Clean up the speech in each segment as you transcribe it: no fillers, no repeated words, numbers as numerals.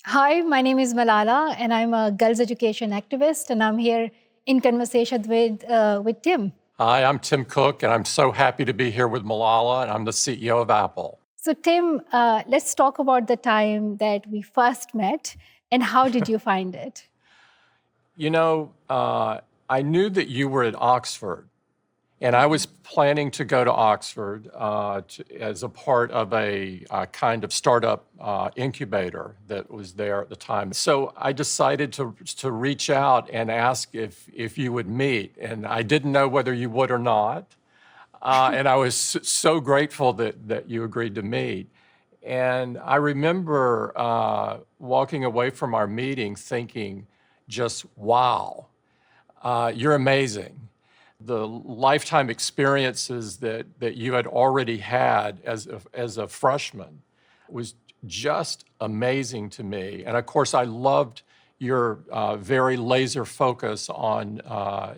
Hi, my name is Malala, and I'm a girls' education activist, and I'm here in conversation with Tim. Hi, I'm Tim Cook, and I'm so happy to be here with Malala, and I'm the CEO of Apple. So, Tim, let's talk about the time that we first met, and how did you find it? You know, I knew that you were at Oxford, and I was planning to go to Oxford as a part of a kind of startup incubator that was there at the time. So I decided to reach out and ask if you would meet, and I didn't know whether you would or not. And I was so grateful that you agreed to meet. And I remember walking away from our meeting thinking, just wow, you're amazing. The lifetime experiences that you had already had as a freshman was just amazing to me. And of course, I loved your very laser focus on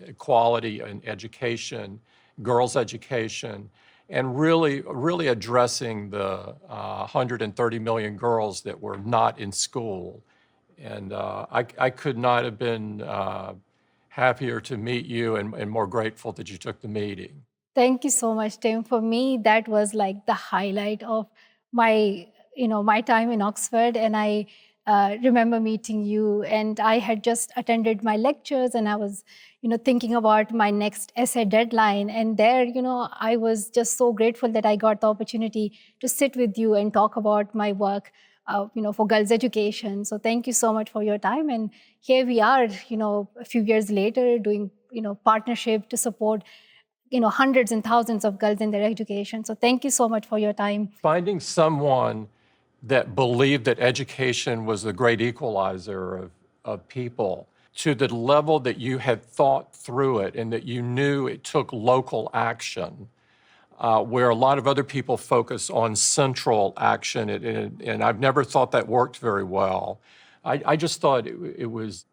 equality and education, girls' education, and really addressing the 130 million girls that were not in school. And I could not have been happier to meet you and more grateful that you took the meeting. Thank you so much, Tim. For me, that was like the highlight of my, my time in Oxford. And I remember meeting you, and I had just attended my lectures, and I was, thinking about my next essay deadline. And there, I was just so grateful that I got the opportunity to sit with you and talk about my work, for girls' education. So thank you so much for your time. And here we are, a few years later, doing, partnership to support hundreds and thousands of girls in their education. So thank you so much for your time. Finding someone that believed that education was the great equalizer of people to the level that you had thought through it and that you knew it took local action, where a lot of other people focus on central action, and I've never thought that worked very well. I just thought it was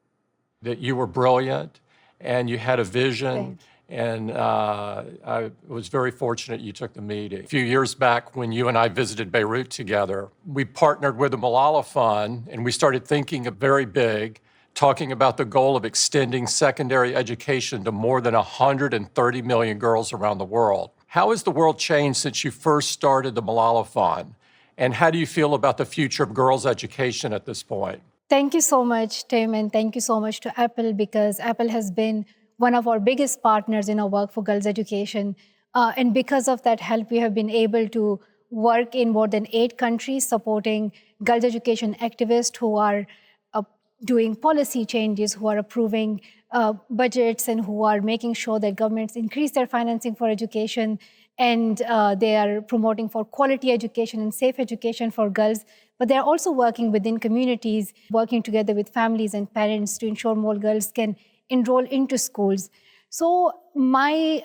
that you were brilliant and you had a vision. And I was very fortunate you took the meeting. A few years back, when you and I visited Beirut together, we partnered with the Malala Fund, and we started thinking very big, talking about the goal of extending secondary education to more than 130 million girls around the world. How has the world changed since you first started the Malala Fund? And how do you feel about the future of girls' education at this point? Thank you so much, Tim, and thank you so much to Apple, because Apple has been one of our biggest partners in our work for girls' education. And because of that help, we have been able to work in more than 8 countries supporting girls' education activists who are doing policy changes, who are approving budgets, and who are making sure that governments increase their financing for education, and they are promoting for quality education and safe education for girls. But they're also working within communities, working together with families and parents to ensure more girls can enroll into schools. So my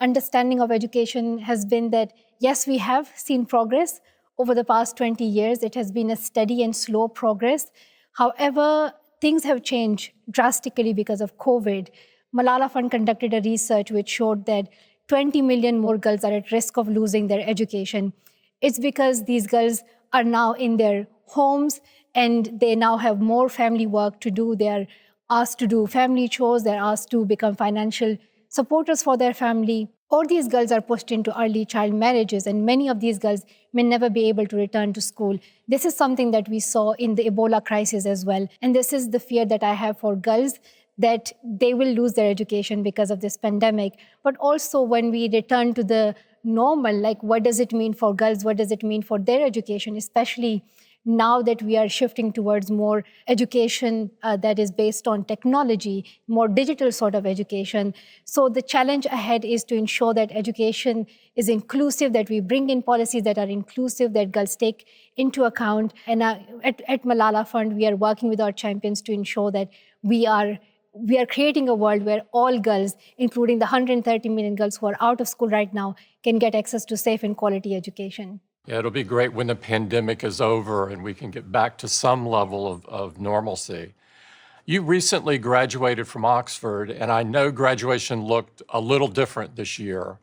understanding of education has been that, yes, we have seen progress over the past 20 years. It has been a steady and slow progress. However, things have changed drastically because of COVID. Malala Fund conducted a research which showed that 20 million more girls are at risk of losing their education. It's because these girls are now in their homes and they now have more family work to do. They are asked to do family chores, they're asked to become financial supporters for their family, or these girls are pushed into early child marriages, and many of these girls may never be able to return to school. This is something that we saw in the Ebola crisis as well. And this is the fear that I have for girls, that they will lose their education because of this pandemic. But also when we return to the normal, like what does it mean for girls? What does it mean for their education, especially now that we are shifting towards more education that is based on technology, more digital sort of education. So the challenge ahead is to ensure that education is inclusive, that we bring in policies that are inclusive, that girls take into account. And at Malala Fund, we are working with our champions to ensure that we are creating a world where all girls, including the 130 million girls who are out of school right now, can get access to safe and quality education. Yeah, it'll be great when the pandemic is over and we can get back to some level of normalcy. You recently graduated from Oxford, and I know graduation looked a little different this year.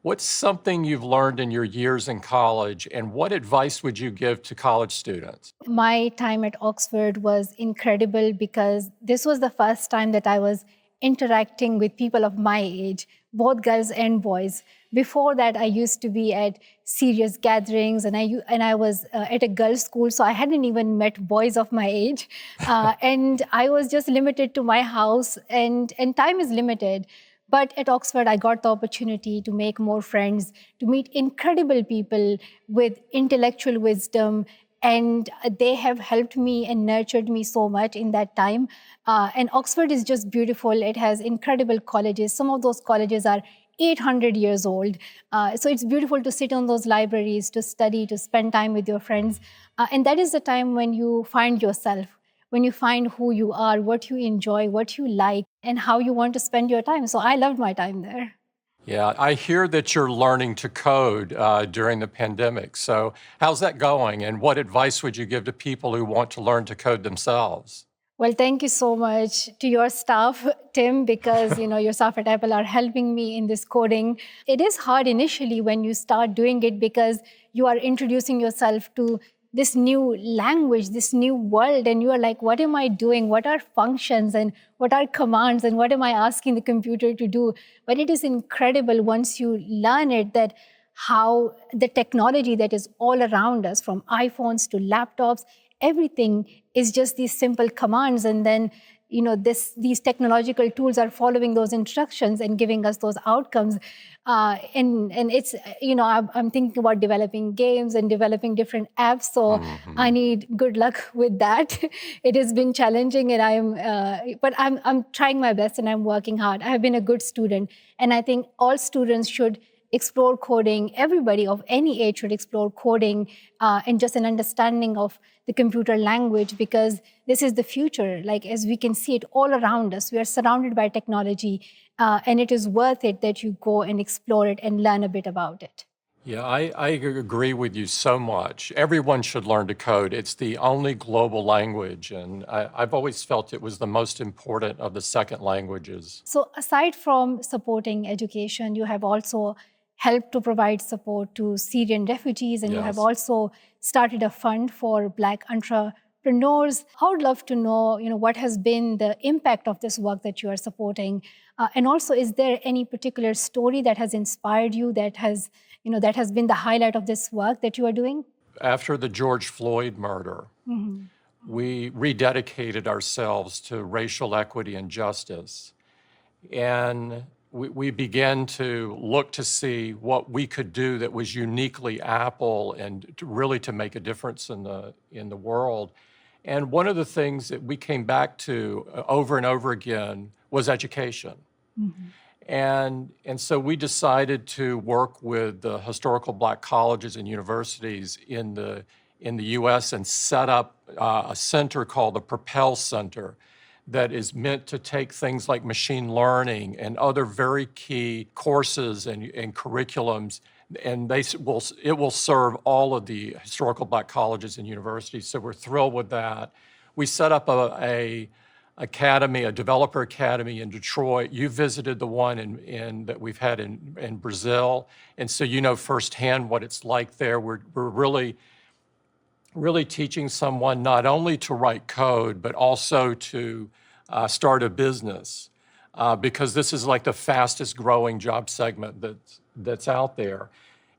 What's something you've learned in your years in college, and what advice would you give to college students? My time at Oxford was incredible because this was the first time that I was interacting with people of my age, both girls and boys. Before that, I used to be at serious gatherings, and I was at a girls' school, so I hadn't even met boys of my age, and I was just limited to my house, and time is limited. But at Oxford, I got the opportunity to make more friends, to meet incredible people with intellectual wisdom, and they have helped me and nurtured me so much in that time. And Oxford is just beautiful. It has incredible colleges. Some of those colleges are 800 years old. So it's beautiful to sit on those libraries, to study, to spend time with your friends. And that is the time when you find yourself, when you find who you are, what you enjoy, what you like, and how you want to spend your time. So I loved my time there. Yeah, I hear that you're learning to code during the pandemic. So, how's that going? And what advice would you give to people who want to learn to code themselves? Well, thank you so much to your staff, Tim, because your staff at Apple are helping me in this coding. It is hard initially when you start doing it because you are introducing yourself to this new language, this new world, and you are like, what am I doing? What are functions and what are commands and what am I asking the computer to do? But it is incredible once you learn it that how the technology that is all around us, from iPhones to laptops, everything is just these simple commands, and then these technological tools are following those instructions and giving us those outcomes. And it's I'm thinking about developing games and developing different apps, so I need good luck with that. It has been challenging, and I'm trying my best and I'm working hard. I have been a good student, and I think all students should explore coding. Everybody of any age should explore coding and just an understanding of the computer language, because this is the future. Like, as we can see it all around us, we are surrounded by technology, and it is worth it that you go and explore it and learn a bit about it. Yeah, I agree with you so much. Everyone should learn to code. It's the only global language, and I've always felt it was the most important of the second languages. So aside from supporting education, you have also helped to provide support to Syrian refugees, and you have Yes. also started a fund for Black entrepreneurs. I would love to know, what has been the impact of this work that you are supporting, and also, is there any particular story that has inspired you, that has been the highlight of this work that you are doing? After the George Floyd murder, we rededicated ourselves to racial equity and justice. And we began to look to see what we could do that was uniquely Apple and really to make a difference in the world. And one of the things that we came back to over and over again was education. And so we decided to work with the historical Black colleges and universities in the U.S. and set up a center called the Propel Center that is meant to take things like machine learning and other very key courses and curriculums, and it will serve all of the historical Black colleges and universities. So we're thrilled with that. We set up a developer academy in Detroit. You visited the one that we've had in Brazil, and so you know firsthand what it's like there. We're really teaching someone not only to write code, but also to start a business, because this is like the fastest growing job segment that's out there.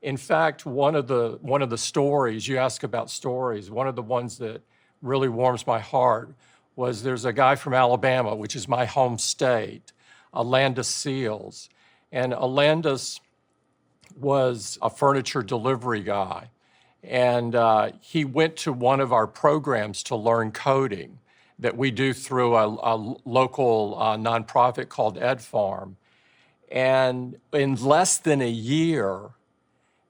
In fact, one of the stories, you ask about stories, one of the ones that really warms my heart was there's a guy from Alabama, which is my home state, Alandis Seals. And Alandis was a furniture delivery guy. And he went to one of our programs to learn coding that we do through a local nonprofit called Ed Farm. And in less than a year,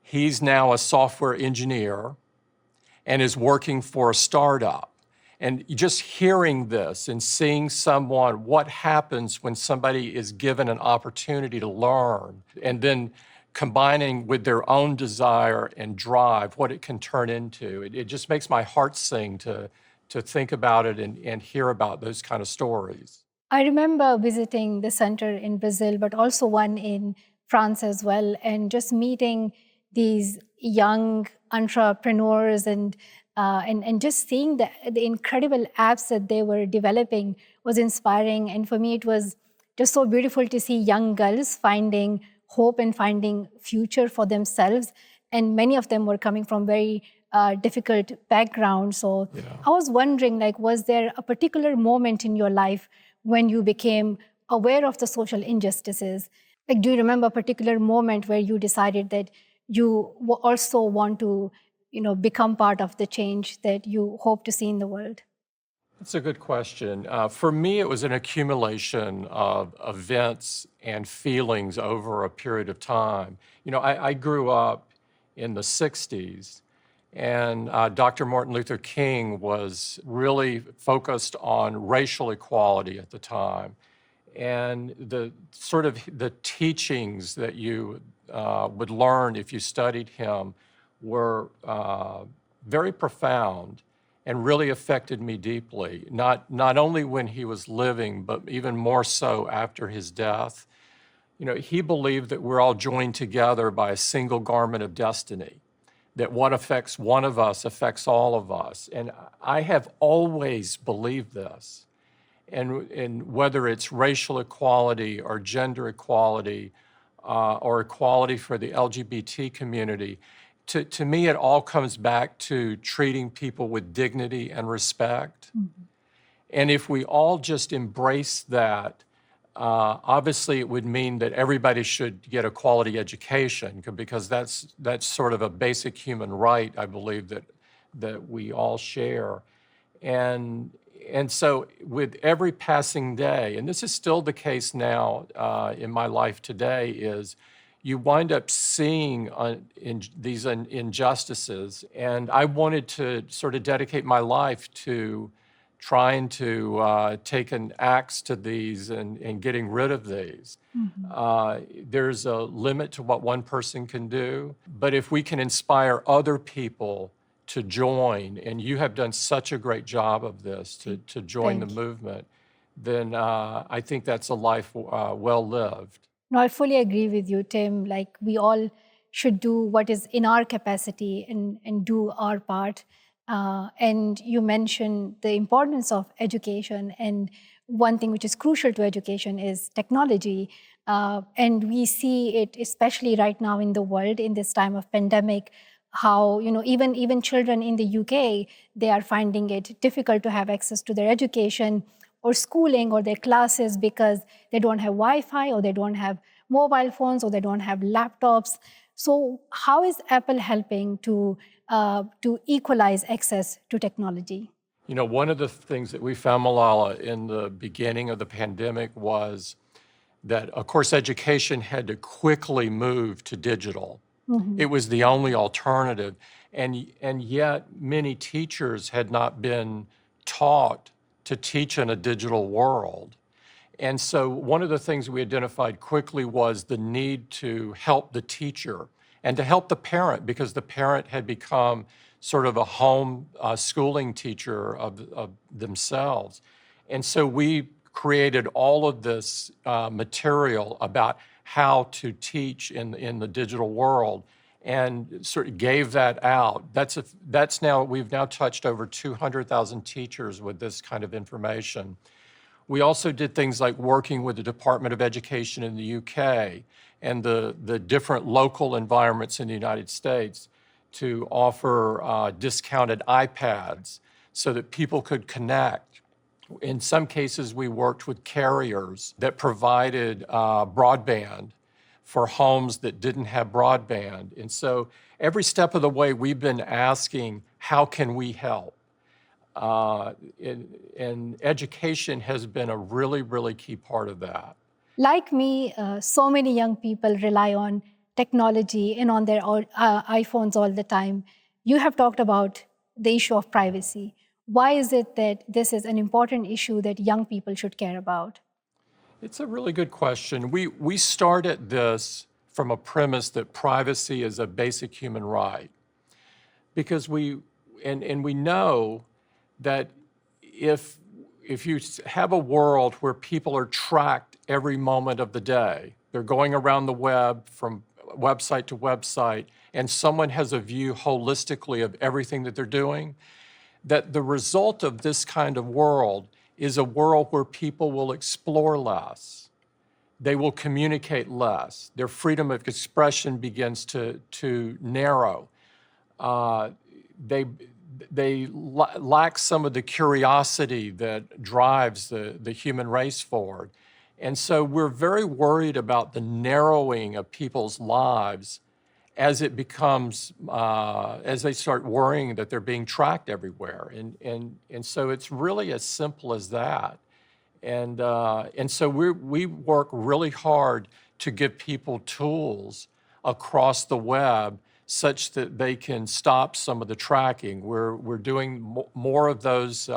he's now a software engineer and is working for a startup. And just hearing this and seeing what happens when somebody is given an opportunity to learn, and then combining with their own desire and drive, what it can turn into. It just makes my heart sing to think about it and hear about those kind of stories. I remember visiting the center in Brazil, but also one in France as well, and just meeting these young entrepreneurs and just seeing the incredible apps that they were developing was inspiring. And for me, it was just so beautiful to see young girls finding hope and finding future for themselves. And many of them were coming from very difficult backgrounds. So Yeah. I was wondering, like, was there a particular moment in your life when you became aware of the social injustices? Like, do you remember a particular moment where you decided that you also want to, become part of the change that you hope to see in the world? That's a good question. For me, it was an accumulation of events and feelings over a period of time. I grew up in the 60s, and Dr. Martin Luther King was really focused on racial equality at the time. And the sort of the teachings that you would learn if you studied him were very profound and really affected me deeply, not only when he was living, but even more so after his death. He believed that we're all joined together by a single garment of destiny, that what affects one of us affects all of us. And I have always believed this. And whether it's racial equality or gender equality or equality for the LGBT community, to me, it all comes back to treating people with dignity and respect. Mm-hmm. And if we all just embrace that, obviously it would mean that everybody should get a quality education, because that's sort of a basic human right, I believe, that we all share. And so with every passing day, and this is still the case now in my life today, is you wind up seeing these injustices. And I wanted to sort of dedicate my life to trying to take an axe to these and getting rid of these. There's a limit to what one person can do, but if we can inspire other people to join, and you have done such a great job of this, to join the Thank you. movement, then I think that's a life well lived. No, I fully agree with you, Tim. Like, we all should do what is in our capacity and do our part. And you mentioned the importance of education. And one thing which is crucial to education is technology. And we see it, especially right now in the world, in this time of pandemic, how even children in the UK, they are finding it difficult to have access to their education or schooling or their classes because they don't have Wi-Fi, or they don't have mobile phones, or they don't have laptops. So how is Apple helping to equalize access to technology? One of the things that we found, Malala, in the beginning of the pandemic was that, of course, education had to quickly move to digital. Mm-hmm. It was the only alternative. And yet many teachers had not been taught to teach in a digital world. And so one of the things we identified quickly was the need to help the teacher and to help the parent, because the parent had become sort of a home schooling teacher of themselves. And so we created all of this material about how to teach in the digital world, and sort of gave that out. We've now touched over 200,000 teachers with this kind of information. We also did things like working with the Department of Education in the UK and the different local environments in the United States to offer discounted iPads so that people could connect. In some cases, we worked with carriers that provided broadband for homes that didn't have broadband. And so every step of the way, we've been asking, how can we help? And education has been a really, really key part of that. Like me, so many young people rely on technology and on their iPhones all the time. You have talked about the issue of privacy. Why is it that this is an important issue that young people should care about? It's a really good question. We started this from a premise that privacy is a basic human right, because we know that if you have a world where people are tracked every moment of the day, they're going around the web from website to website, and someone has a view holistically of everything that they're doing, that the result of this kind of world is a world where people will explore less. They will communicate less. Their freedom of expression begins to narrow. Uh, they lack some of the curiosity that drives the human race forward. And so we're very worried about the narrowing of people's lives as it becomes, as they start worrying that they're being tracked everywhere. And so it's really as simple as that. And so we work really hard to give people tools across the web such that they can stop some of the tracking. We're doing more of those in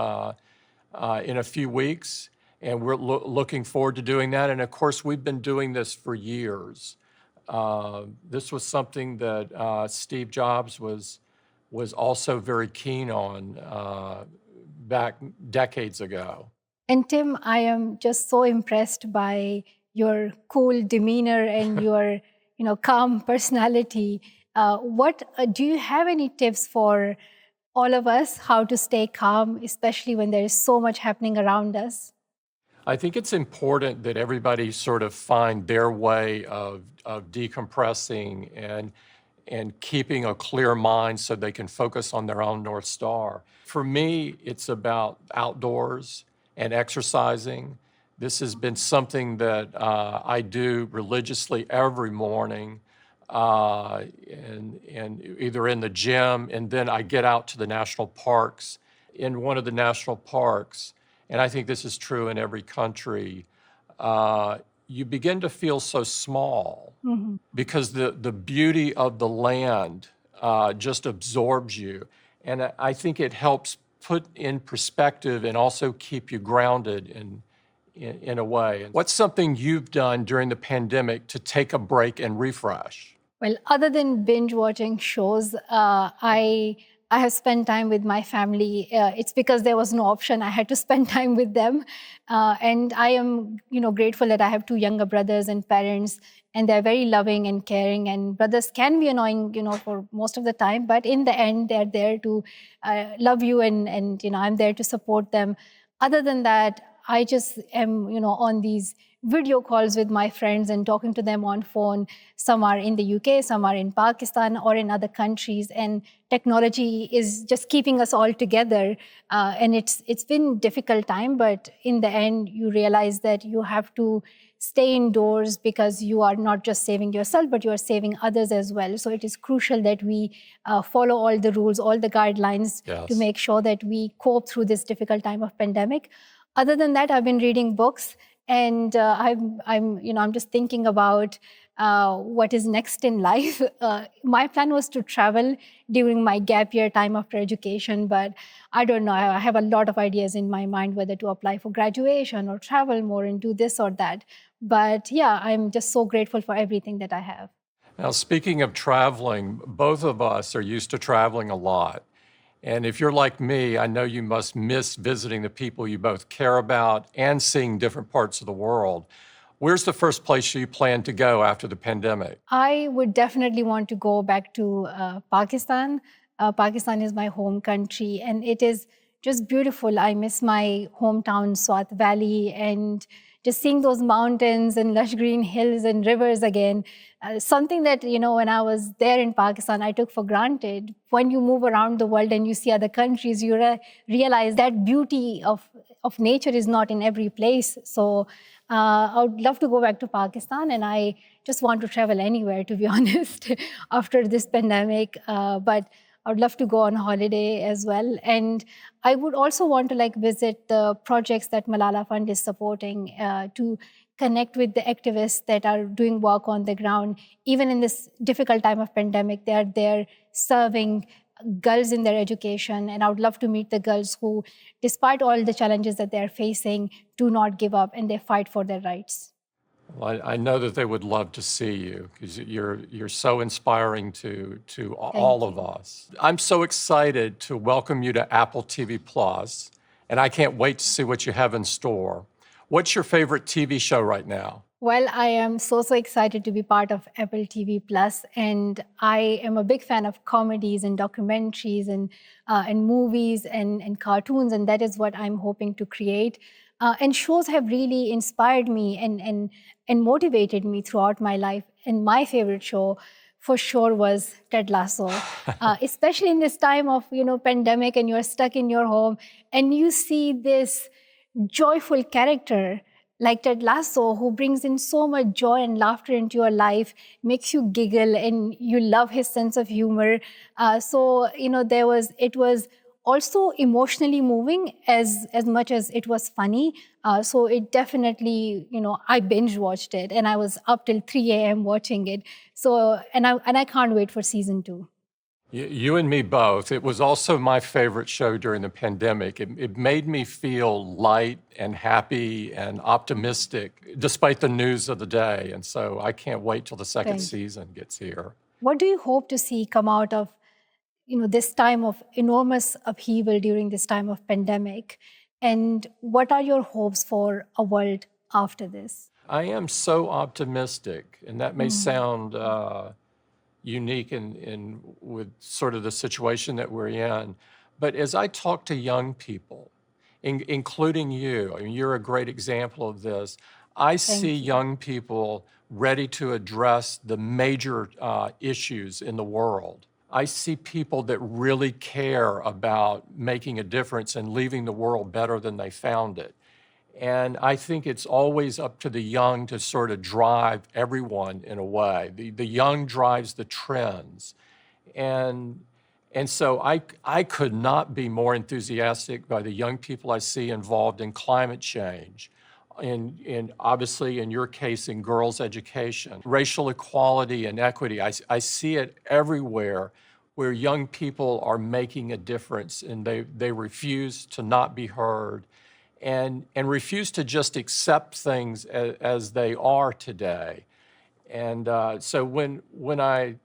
a few weeks, and we're looking forward to doing that. And of course, we've been doing this for years. This was something that Steve Jobs was also very keen on back decades ago. And Tim, I am just so impressed by your cool demeanor and your, calm personality. What do you have any tips for all of us how to stay calm, especially when there is so much happening around us? I think it's important that everybody sort of find their way of decompressing and keeping a clear mind so they can focus on their own North Star. For me, it's about outdoors and exercising. This has been something that I do religiously every morning, and either in the gym, and then I get out to the national parks. In one of the national parks, and I think this is true in every country, you begin to feel so small because the beauty of the land just absorbs you. And I think it helps put in perspective and also keep you grounded in a way. What's something you've done during the pandemic to take a break and refresh? Well, other than binge watching shows, I have spent time with my family. It's because there was no option. I had to spend time with them. And I am, grateful that I have two younger brothers and parents, and they're very loving and caring. And brothers can be annoying, for most of the time. But in the end, they're there to love you, and I'm there to support them. Other than that, I just am, on these video calls with my friends and talking to them on phone. Some are in the UK, some are in Pakistan or in other countries, and technology is just keeping us all together. And it's been a difficult time, but in the end, you realize that you have to stay indoors because you are not just saving yourself, but you are saving others as well. So it is crucial that we follow all the rules, all the guidelines to make sure that we cope through this difficult time of pandemic. Other than that, I've been reading books. And I'm just thinking about what is next in life. My plan was to travel during my gap year time after education, but I don't know. I have a lot of ideas in my mind whether to apply for graduation or travel more and do this or that. But yeah, I'm just so grateful for everything that I have. Now, speaking of traveling, both of us are used to traveling a lot. And if you're like me, I know you must miss visiting the people you both care about and seeing different parts of the world. Where's the first place you plan to go after the pandemic? I would definitely want to go back to Pakistan. Pakistan is my home country, and it is just beautiful. I miss my hometown, Swat Valley, and just seeing those mountains and lush green hills and rivers again. Something that, when I was there in Pakistan, I took for granted. When you move around the world and you see other countries, you realize that beauty of nature is not in every place. So I would love to go back to Pakistan, and I just want to travel anywhere, to be honest, after this pandemic. But I would love to go on holiday as well. And I would also want to visit the projects that Malala Fund is supporting to connect with the activists that are doing work on the ground. Even in this difficult time of pandemic, they are there serving girls in their education. And I would love to meet the girls who, despite all the challenges that they're facing, do not give up and they fight for their rights. Well, I know that they would love to see you because you're so inspiring to all of us. I'm so excited to welcome you to Apple TV Plus, and I can't wait to see what you have in store. What's your favorite TV show right now? Well, I am so excited to be part of Apple TV Plus, and I am a big fan of comedies and documentaries and movies and cartoons, and that is what I'm hoping to create. And shows have really inspired me and motivated me throughout my life. And my favorite show, for sure, was Ted Lasso, especially in this time of pandemic, and you're stuck in your home, and you see this joyful character like Ted Lasso, who brings in so much joy and laughter into your life, makes you giggle, and you love his sense of humor. It was also emotionally moving as much as it was funny. So it definitely, I binge watched it, and I was up till 3 a.m. watching it. So and I can't wait for season 2. You and me both. It was also my favorite show during the pandemic. It made me feel light and happy and optimistic despite the news of the day. And so I can't wait till the second Thank you. season gets here. What do you hope to see come out of this time of enormous upheaval during this time of pandemic? And what are your hopes for a world after this? I am so optimistic, and that may sound unique in with sort of the situation that we're in. But as I talk to young people, including you, I mean, you're a great example of this. I see Thank you. young people ready to address the major issues in the world. I see people that really care about making a difference and leaving the world better than they found it. And I think it's always up to the young to sort of drive everyone in a way. The young drives the trends. And, and so I could not be more enthusiastic by the young people I see involved in climate change, in obviously in your case in girls' education, racial equality and equity. I see it everywhere where young people are making a difference, and they refuse to not be heard and refuse to just accept things as they are today. And so when I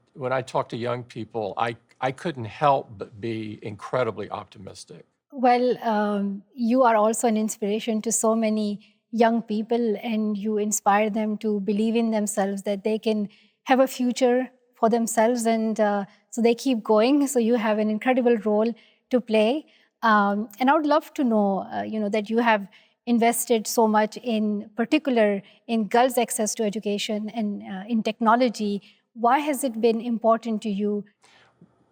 talk to young people, I couldn't help but be incredibly optimistic. Well, you are also an inspiration to so many young people, and you inspire them to believe in themselves, that they can have a future for themselves, and so they keep going. So you have an incredible role to play. And I would love to know, that you have invested so much in particular in girls' access to education and in technology. Why has it been important to you?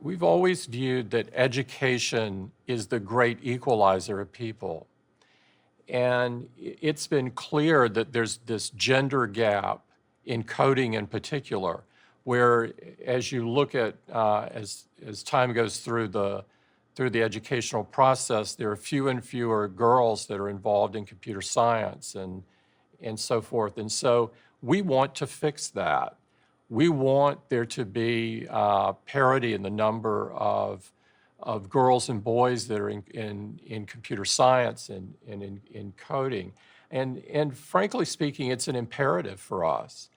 We've always viewed that education is the great equalizer of people. And it's been clear that there's this gender gap in coding in particular, where as you look at, as time goes through the educational process, there are fewer and fewer girls that are involved in computer science and so forth. And so we want to fix that. We want there to be parity in the number of girls and boys that are in computer science and in coding. And frankly speaking, it's an imperative for us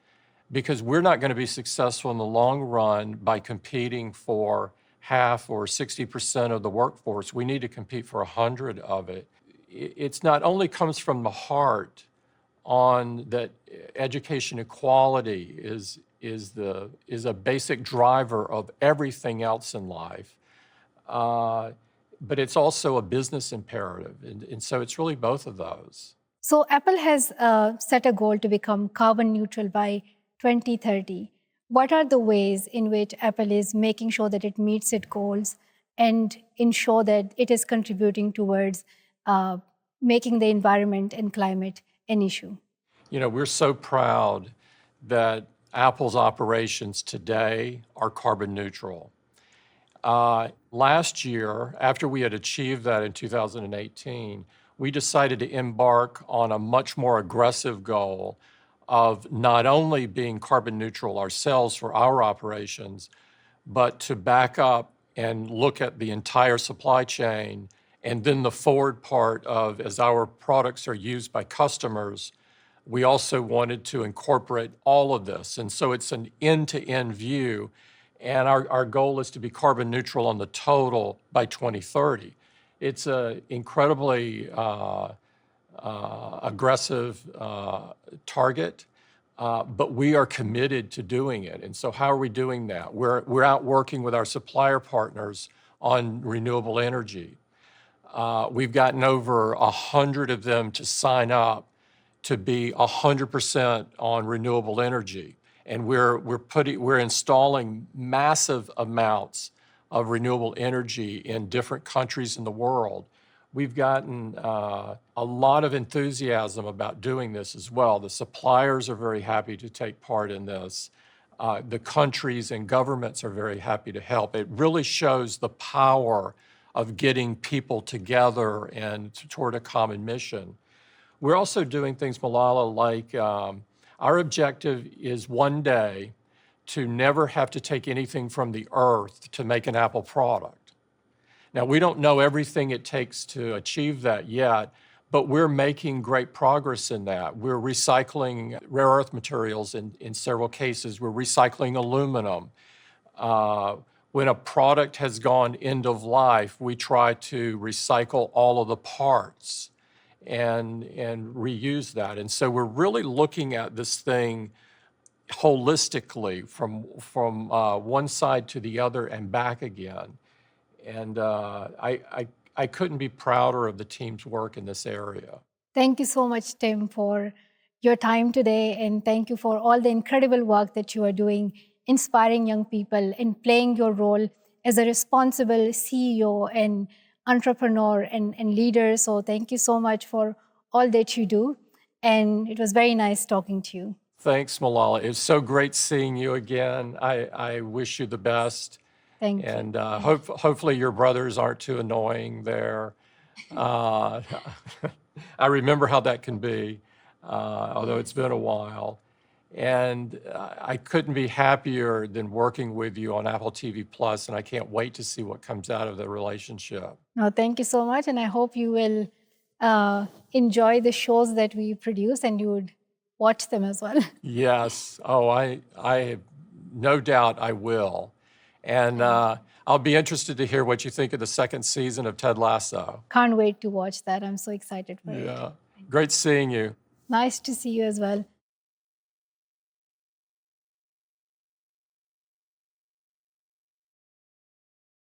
because we're not going to be successful in the long run by competing for half or 60% of the workforce. We need to compete for 100 of it. It's not only comes from the heart on that education equality is a basic driver of everything else in life. But it's also a business imperative. And so it's really both of those. So Apple has set a goal to become carbon neutral by 2030. What are the ways in which Apple is making sure that it meets its goals and ensure that it is contributing towards making the environment and climate an issue? You know, we're so proud that Apple's operations today are carbon neutral. Last year, after we had achieved that in 2018, we decided to embark on a much more aggressive goal of not only being carbon neutral ourselves for our operations, but to back up and look at the entire supply chain and then the forward part of as our products are used by customers, we also wanted to incorporate all of this. And so it's an end-to-end view. And our goal is to be carbon neutral on the total by 2030. It's an incredibly aggressive target, but we are committed to doing it. And so how are we doing that? We're out working with our supplier partners on renewable energy. We've gotten over 100 of them to sign up to be 100% on renewable energy. And we're installing massive amounts of renewable energy in different countries in the world. We've gotten a lot of enthusiasm about doing this as well. The suppliers are very happy to take part in this. The countries and governments are very happy to help. It really shows the power of getting people together and toward a common mission. We're also doing things, Malala, like our objective is one day to never have to take anything from the earth to make an Apple product. Now, we don't know everything it takes to achieve that yet, but we're making great progress in that. We're recycling rare earth materials in several cases. We're recycling aluminum. When a product has gone end of life, we try to recycle all of the parts and reuse that. And so we're really looking at this thing holistically from one side to the other and back again. And I couldn't be prouder of the team's work in this area. Thank you so much, Tim, for your time today. And thank you for all the incredible work that you are doing, inspiring young people and playing your role as a responsible CEO and entrepreneur and leader. So thank you so much for all that you do. And it was very nice talking to you. Thanks, Malala. It's so great seeing you again. I wish you the best. Thank you. And hopefully your brothers aren't too annoying there. I remember how that can be, although it's been a while. And I couldn't be happier than working with you on Apple TV Plus, and I can't wait to see what comes out of the relationship. No, thank you so much. And I hope you will enjoy the shows that we produce and you would watch them as well. Yes. Oh, I have no doubt I will. And I'll be interested to hear what you think of the second season of Ted Lasso. Can't wait to watch that. I'm so excited for it. Yeah. Great seeing you. Nice to see you as well.